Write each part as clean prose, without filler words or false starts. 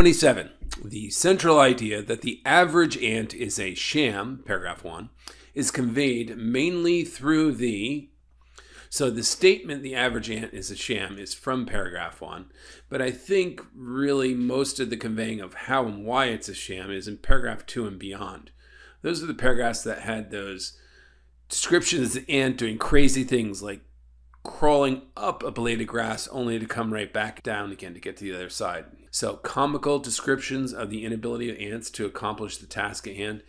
27. The central idea that the average ant is a sham, paragraph 1, is conveyed mainly through the... So the statement the average ant is a sham is from paragraph 1, but I think really most of the conveying of how and why it's a sham is in paragraph 2 and beyond. Those are the paragraphs that had those descriptions of the ant doing crazy things like crawling up a blade of grass only to come right back down again to get to the other side. So comical descriptions of the inability of ants to accomplish the task at hand.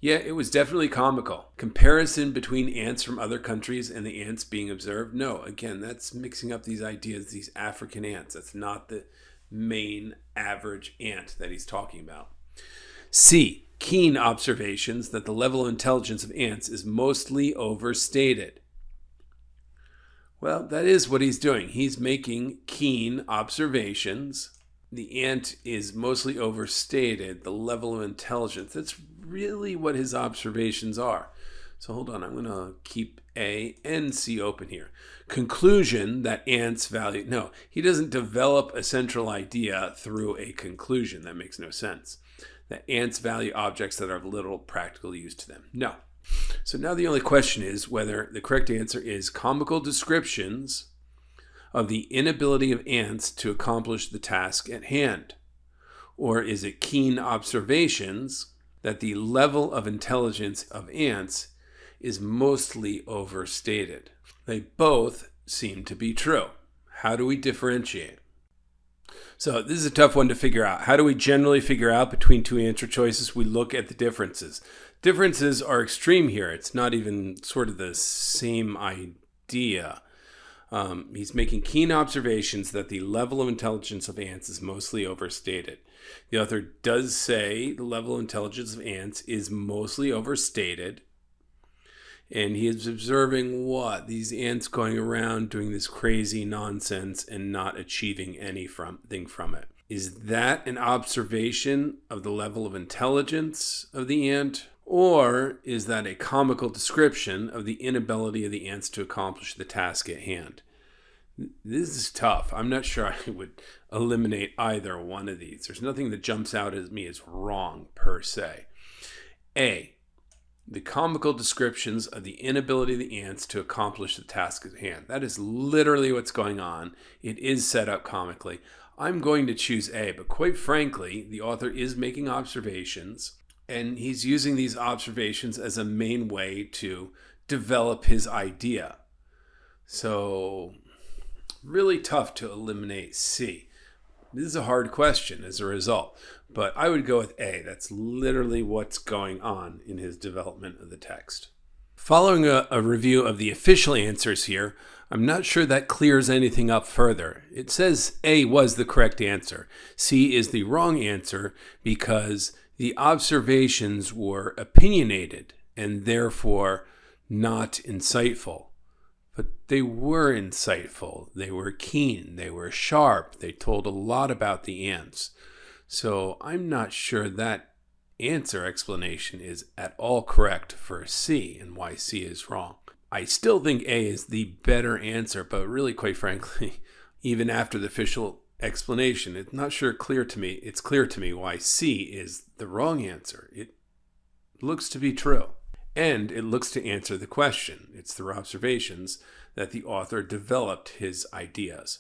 Yeah, it was definitely comical. Comparison between ants from other countries and the ants being observed. No, again, that's mixing up these ideas, these African ants. That's not the main average ant that he's talking about. C, keen observations that the level of intelligence of ants is mostly overstated. Well, that is what he's doing. He's making keen observations. The ant is mostly overstated, the level of intelligence. That's really what his observations are. So hold on, I'm going to keep A and C open here. Conclusion that ants value... No, he doesn't develop a central idea through a conclusion. That makes no sense. That ants value objects that are of little practical use to them. No. So now the only question is whether the correct answer is comical descriptions of the inability of ants to accomplish the task at hand, or is it keen observations that the level of intelligence of ants is mostly overstated? They both seem to be true. How do we differentiate? So this is a tough one to figure out. How do we generally figure out between two answer choices? We look at the differences. Differences are extreme here. It's not even sort of the same idea. He's making keen observations that the level of intelligence of ants is mostly overstated. The author does say the level of intelligence of ants is mostly overstated. And he is observing what? These ants going around doing this crazy nonsense and not achieving anything from it. Is that an observation of the level of intelligence of the ant? Or is that a comical description of the inability of the ants to accomplish the task at hand? This is tough. I'm not sure I would eliminate either one of these. There's nothing that jumps out at me as wrong per se. A, the comical descriptions of the inability of the ants to accomplish the task at hand. That is literally what's going on. It is set up comically. I'm going to choose A, but quite frankly, the author is making observations, and he's using these observations as a main way to develop his idea. So, really tough to eliminate C. This is a hard question as a result, but I would go with A. That's literally what's going on in his development of the text. Following a review of the official answers here, I'm not sure that clears anything up further. It says A was the correct answer. C is the wrong answer because the observations were opinionated and therefore not insightful. But they were insightful. They were keen. They were sharp. They told a lot about the ants. So I'm not sure that answer explanation is at all correct for C and why C is wrong. I still think A is the better answer, but really, quite frankly, even after the official explanation, it's not sure clear to me. It's clear to me why C is the wrong answer. It looks to be true. And it looks to answer the question. It's through observations that the author developed his ideas.